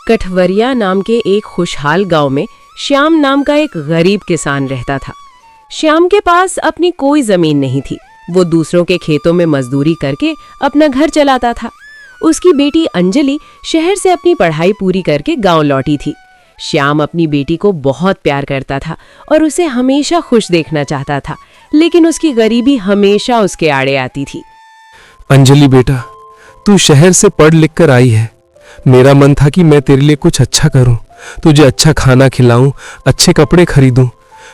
कठवरिया नाम के एक खुशहाल गांव में श्याम नाम का एक गरीब किसान रहता था। श्याम के पास अपनी कोई जमीन नहीं थी। वो दूसरों के खेतों में मजदूरी करके अपना घर चलाता था। उसकी बेटी अंजलि शहर से अपनी पढ़ाई पूरी करके गांव लौटी थी। श्याम अपनी बेटी को बहुत प्यार करता था और उसे हमेशा खुश देखना चाहता था, लेकिन उसकी गरीबी हमेशा उसके आड़े आती थी। अंजलि बेटा, तू शहर से पढ़ लिख कर आई है। मेरा मन था कि मैं तेरे लिए कुछ अच्छा करूं, तुझे अच्छा खाना खिलाऊं, अच्छे कपड़े खरीदूं,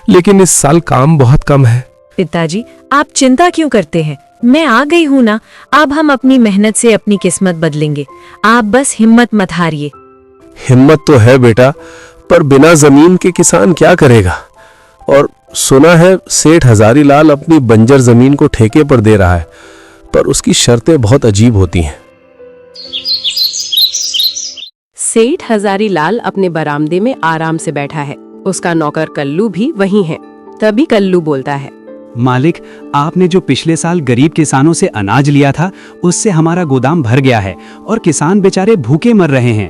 लेकिन इस साल काम बहुत कम है। पिताजी, आप चिंता क्यों करते हैं? मैं आ गई हूँ ना। अब हम अपनी मेहनत से अपनी किस्मत बदलेंगे। आप बस हिम्मत मत हारिए। हिम्मत तो है बेटा, पर बिना जमीन के किसान क्या करेगा? और सुना है सेठ हजारीलाल अपनी बंजर जमीन को ठेके पर दे रहा है, पर उसकी शर्तें बहुत अजीब होती हैं। सेठ हजारीलाल अपने बरामदे में आराम से बैठा है। उसका नौकर कल्लू भी वहीं है। तभी कल्लू बोलता है, मालिक, आपने जो पिछले साल गरीब किसानों से अनाज लिया था, उससे हमारा गोदाम भर गया है और किसान बेचारे भूखे मर रहे हैं।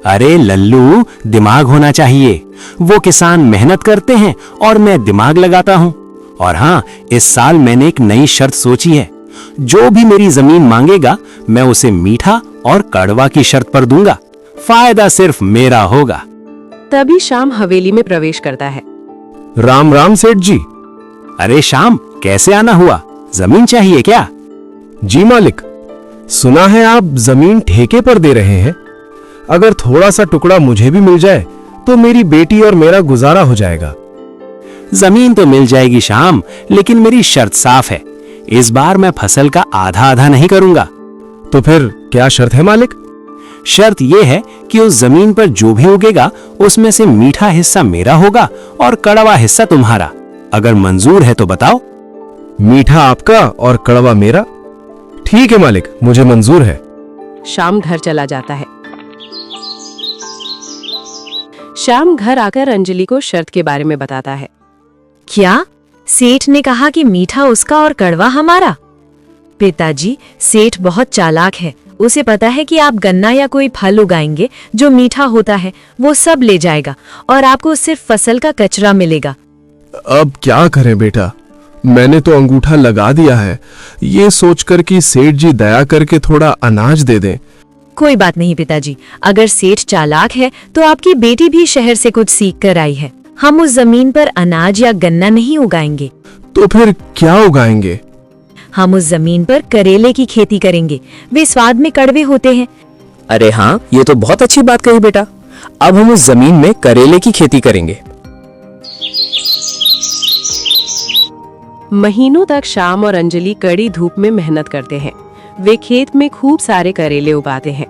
अरे लल्लू, दिमाग होना चाहिए। वो किसान मेहनत करते हैं और मैं दिमाग लगाता हूँ। और हाँ, इस साल मैंने एक नई शर्त सोची है। जो भी मेरी जमीन मांगेगा, मैं उसे मीठा और कड़वा की शर्त पर दूंगा। फायदा सिर्फ मेरा होगा। तभी श्याम हवेली में प्रवेश करता है। राम राम सेठ जी। अरे श्याम, कैसे आना हुआ? जमीन चाहिए क्या? जी मालिक, सुना है आप जमीन ठेके पर दे रहे हैं। अगर थोड़ा सा टुकड़ा मुझे भी मिल जाए तो मेरी बेटी और मेरा गुजारा हो जाएगा। जमीन तो मिल जाएगी श्याम, लेकिन मेरी शर्त साफ है। इस बार मैं फसल का आधा आधा नहीं करूंगा। तो फिर क्या शर्त है मालिक? शर्त यह है कि उस जमीन पर जो भी उगेगा उसमें से मीठा हिस्सा मेरा होगा और कड़वा हिस्सा तुम्हारा। अगर मंजूर है तो बताओ। मीठा आपका और कड़वा मेरा? ठीक है मालिक, मुझे मंजूर है। श्याम घर चला जाता है। श्याम घर आकर अंजलि को शर्त के बारे में बताता है। क्या? सेठ ने कहा कि मीठा उसका और कड़वा हमारा? पिताजी, सेठ बहुत चालाक है। उसे पता है कि आप गन्ना या कोई फल उगाएंगे जो मीठा होता है, वो सब ले जाएगा और आपको सिर्फ फसल का कचरा मिलेगा। अब क्या करें बेटा, मैंने तो अंगूठा लगा दिया है, ये सोचकर कि सेठ जी दया करके थोड़ा अनाज दे दें। कोई बात नहीं पिताजी, अगर सेठ चालाक है तो आपकी बेटी भी शहर से कुछ सीख कर आई है। हम उस जमीन पर अनाज या गन्ना नहीं उगाएंगे। तो फिर क्या उगाएंगे? हम उस जमीन पर करेले की खेती करेंगे। वे स्वाद में कड़वे होते हैं। अरे हाँ, ये तो बहुत अच्छी बात कही बेटा। अब हम उस जमीन में करेले की खेती करेंगे। महीनों तक श्याम और अंजलि कड़ी धूप में मेहनत करते हैं। वे खेत में खूब सारे करेले उगाते हैं।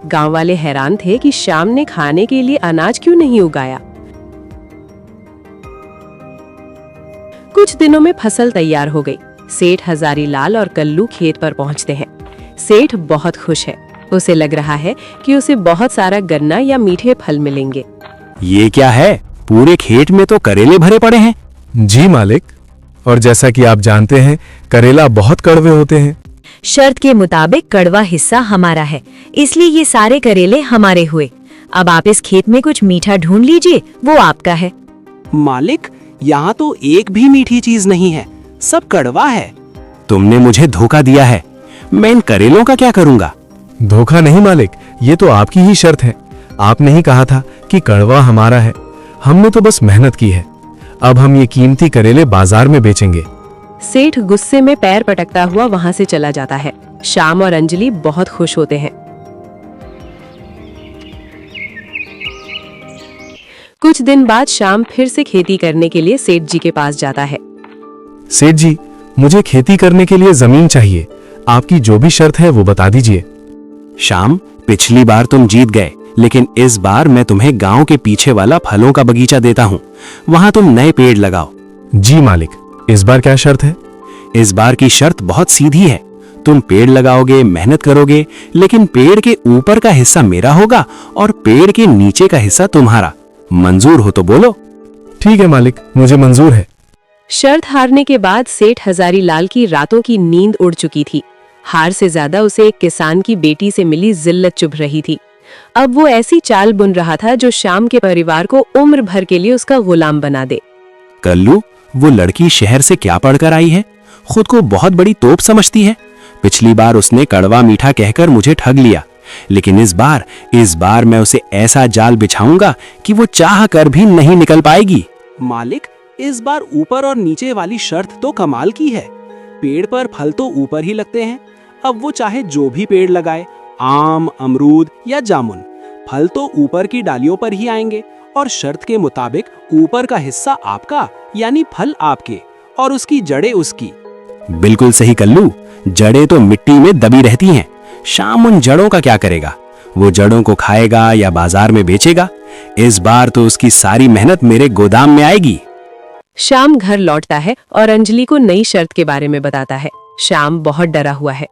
गांव वाले हैरान थे कि श्याम ने खाने के लिए अनाज क्यों नहीं उगाया। कुछ दिनों में फसल तैयार हो गई। सेठ हजारीलाल और कल्लू खेत पर पहुंचते हैं। सेठ बहुत खुश है। उसे लग रहा है कि उसे बहुत सारा गन्ना या मीठे फल मिलेंगे। ये क्या है? पूरे खेत में तो करेले भरे पड़े हैं। जी मालिक, और जैसा कि आप जानते हैं, करेला बहुत कड़वे होते हैं। शर्त के मुताबिक कड़वा हिस्सा हमारा है, इसलिए ये सारे करेले हमारे हुए। अब आप इस खेत में कुछ मीठा ढूंढ लीजिए, वो आपका है। मालिक, यहाँ तो एक भी मीठी चीज नहीं है, सब कड़वा है। तुमने मुझे धोखा दिया है। मैं इन करेलों का क्या करूंगा? धोखा नहीं मालिक, ये तो आपकी ही शर्त है। आपने ही कहा था कि कड़वा हमारा है। हमने तो बस मेहनत की है। अब हम ये कीमती करेले बाजार में बेचेंगे। सेठ गुस्से में पैर पटकता हुआ वहां से चला जाता है। श्याम और अंजलि बहुत खुश होते हैं। कुछ दिन बाद श्याम फिर से खेती करने के लिए सेठ जी के पास जाता है। सेठ जी, मुझे खेती करने के लिए जमीन चाहिए। आपकी जो भी शर्त है वो बता दीजिए। श्याम, पिछली बार तुम जीत गए, लेकिन इस बार मैं तुम्हें गांव के पीछे वाला फलों का बगीचा देता हूँ। वहां तुम नए पेड़ लगाओ। जी मालिक, इस बार क्या शर्त है? इस बार की शर्त बहुत सीधी है। तुम पेड़ लगाओगे, मेहनत करोगे, लेकिन पेड़ के ऊपर का हिस्सा मेरा होगा और पेड़ के नीचे का हिस्सा तुम्हारा। मंजूर हो तो बोलो। ठीक है मालिक, मुझे मंजूर है। शर्त हारने के बाद सेठ हजारीलाल की रातों की नींद उड़ चुकी थी। हार से ज्यादा उसे एक किसान की बेटी से मिली जिल्लत चुभ रही थी। अब वो ऐसी चाल बुन रहा था जो श्याम के परिवार को उम्र भर के लिए उसका गुलाम बना दे। कल्लू, वो लड़की शहर से क्या पढ़कर आई है? खुद को बहुत बड़ी तोप समझती है। पिछली बार उसने कड़वा मीठा कहकर मुझे ठग लिया, लेकिन इस बार मैं उसे ऐसा जाल बिछाऊंगा कि वो चाह कर भी नहीं निकल पाएगी। मालिक, इस बार ऊपर और नीचे वाली शर्त तो कमाल की है। पेड़ पर फल तो ऊपर ही लगते हैं। अब वो चाहे जो भी पेड़ लगाए, आम, अमरूद या जामुन, फल तो ऊपर की डालियों पर ही आएंगे। और शर्त के मुताबिक ऊपर का हिस्सा आपका, यानी फल आपके, और उसकी जड़ें उसकी। बिल्कुल सही कल्लू, जड़ें तो मिट्टी में दबी रहती हैं। श्याम उन जड़ों का क्या करेगा? वो जड़ों को खाएगा या बाजार में बेचेगा? इस बार तो उसकी सारी मेहनत मेरे गोदाम में आएगी। श्याम घर लौटता है और अंजलि को नई शर्त के बारे में बताता है। श्याम बहुत डरा हुआ है।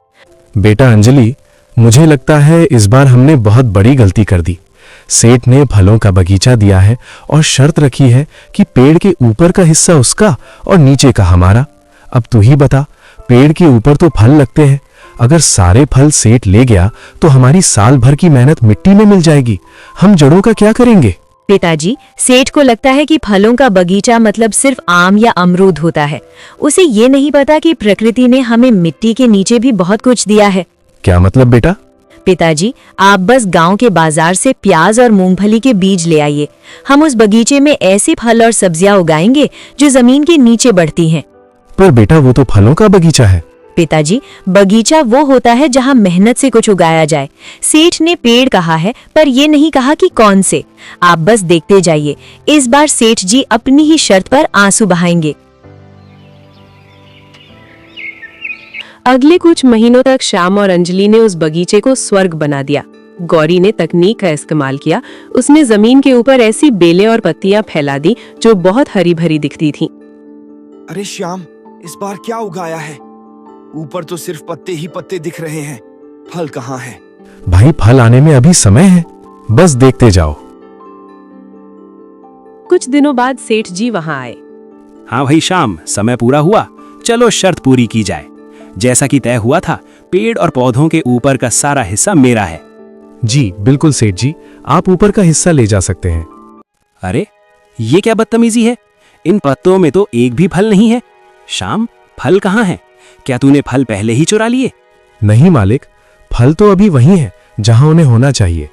बेटा अंजलि, मुझे लगता है इस बार हमने बहुत बड़ी गलती कर दी। सेठ ने फलों का बगीचा दिया है और शर्त रखी है कि पेड़ के ऊपर का हिस्सा उसका और नीचे का हमारा। अब तू ही बता, पेड़ के ऊपर तो फल लगते हैं, अगर सारे फल सेठ ले गया तो हमारी साल भर की मेहनत मिट्टी में मिल जाएगी। हम जड़ों का क्या करेंगे? पिताजी, सेठ को लगता है कि फलों का बगीचा मतलब सिर्फ आम या अमरूद होता है। उसे ये नहीं पता कि प्रकृति ने हमें मिट्टी के नीचे भी बहुत कुछ दिया है। क्या मतलब बेटा? पिताजी, आप बस गांव के बाजार से प्याज और मूंगफली के बीज ले आइए। हम उस बगीचे में ऐसे फल और सब्जियां उगाएंगे जो जमीन के नीचे बढ़ती हैं। पर बेटा, वो तो फलों का बगीचा है। पिताजी, बगीचा वो होता है जहाँ मेहनत से कुछ उगाया जाए। सेठ ने पेड़ कहा है, पर ये नहीं कहा कि कौन से। आप बस देखते जाइए, इस बार सेठ जी अपनी ही शर्त पर आंसू बहाएंगे। अगले कुछ महीनों तक श्याम और अंजलि ने उस बगीचे को स्वर्ग बना दिया। गौरी ने तकनीक का इस्तेमाल किया। उसने जमीन के ऊपर ऐसी बेलें और पत्तियां फैला दी जो बहुत हरी भरी दिखती थीं। अरे श्याम, इस बार क्या उगाया है? ऊपर तो सिर्फ पत्ते ही पत्ते दिख रहे हैं, फल कहाँ है? भाई, फल आने में अभी समय है, बस देखते जाओ। कुछ दिनों बाद सेठ जी वहां आए। हाँ भाई श्याम, समय पूरा हुआ, चलो शर्त पूरी की जाए। जैसा कि तय हुआ था, पेड़ और पौधों के ऊपर का सारा हिस्सा मेरा है। जी बिल्कुल सेठ जी, आप ऊपर का हिस्सा ले जा सकते हैं। अरे, ये क्या बदतमीजी है? इन पत्तों में तो एक भी फल नहीं है। श्याम, फल कहाँ है? क्या तूने फल पहले ही चुरा लिए? नहीं मालिक, फल तो अभी वही हैं जहां उन्हें होना चाहिए।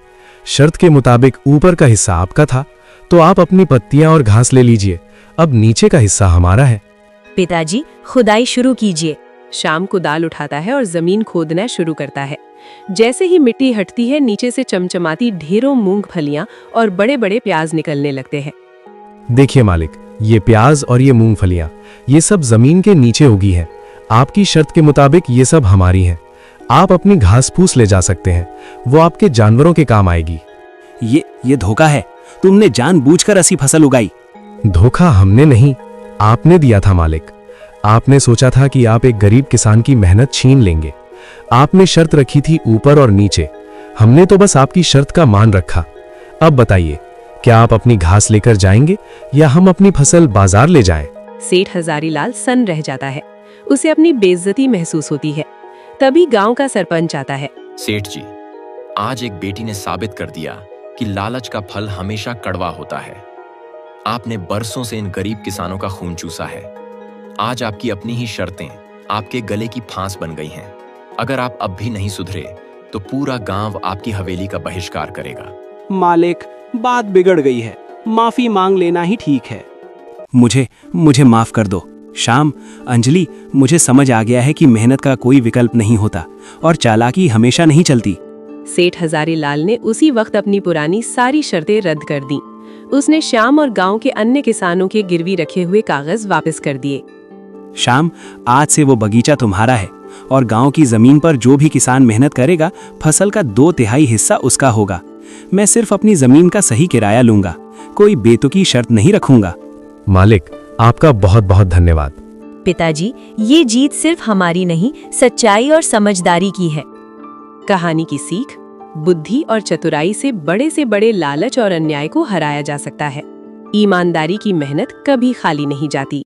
शर्त के मुताबिक ऊपर का हिस्सा आपका था, तो आप अपनी पत्तियां और घास ले लीजिए। अब नीचे का हिस्सा हमारा है। पिताजी, खुदाई शुरू कीजिए। श्याम कुदाल उठाता है और जमीन खोदना शुरू करता है। जैसे ही मिट्टी हटती है, नीचे से चमचमाती ढेरों मूंगफलियां और बड़े बड़े प्याज निकलने लगते हैं। देखिए मालिक, ये प्याज और ये मूंगफलियां, ये सब जमीन के नीचे उगी है। आपकी शर्त के मुताबिक ये सब हमारी हैं। आप अपनी घास फूस ले जा सकते हैं, वो आपके जानवरों के काम आएगी। ये धोखा है। तुमने जानबूझकर ऐसी फसल उगाई। धोखा हमने नहीं, आपने दिया था मालिक। आपने सोचा था कि आप एक गरीब किसान की मेहनत छीन लेंगे। आपने शर्त रखी थी ऊपर और नीचे, हमने तो बस आपकी शर्त का मान रखा। अब बताइए, क्या आप अपनी घास लेकर जाएंगे या हम अपनी फसल बाजार ले जाएं? सेठ हजारीलाल सन्न रह जाता है। उसे अपनी बेइज्जती महसूस होती है। तभी गांव का सरपंच आता है। सेठ जी, आज एक बेटी ने साबित कर दिया कि लालच का फल हमेशा कड़वा होता है। आपने बरसों से इन गरीब किसानों का खून चूसा है। आज आपकी अपनी ही शर्तें आपके गले की फांस बन गई हैं। अगर आप अब भी नहीं सुधरे तो पूरा गांव आपकी हवेली का बहिष्कार करेगा। मालिक, बात बिगड़ गई है, माफी मांग लेना ही ठीक है। मुझे माफ कर दो। श्याम, अंजलि, मुझे समझ आ गया है कि मेहनत का कोई विकल्प नहीं होता और चालाकी हमेशा नहीं चलती। सेठ हजारीलाल ने उसी वक्त अपनी पुरानी सारी शर्तें रद्द कर दी। उसने श्याम और गांव के अन्य किसानों के गिरवी रखे हुए कागज वापस कर दिए। श्याम, आज से वो बगीचा तुम्हारा है और गांव की जमीन पर जो भी किसान मेहनत करेगा, फसल का 2/3 हिस्सा उसका होगा। मैं सिर्फ अपनी जमीन का सही किराया लूंगा, कोई बेतुकी शर्त नहीं रखूंगा। मालिक, आपका बहुत बहुत धन्यवाद। पिताजी, ये जीत सिर्फ हमारी नहीं, सच्चाई और समझदारी की है। कहानी की सीख, बुद्धि और चतुराई से बड़े लालच और अन्याय को हराया जा सकता है। ईमानदारी की मेहनत कभी खाली नहीं जाती।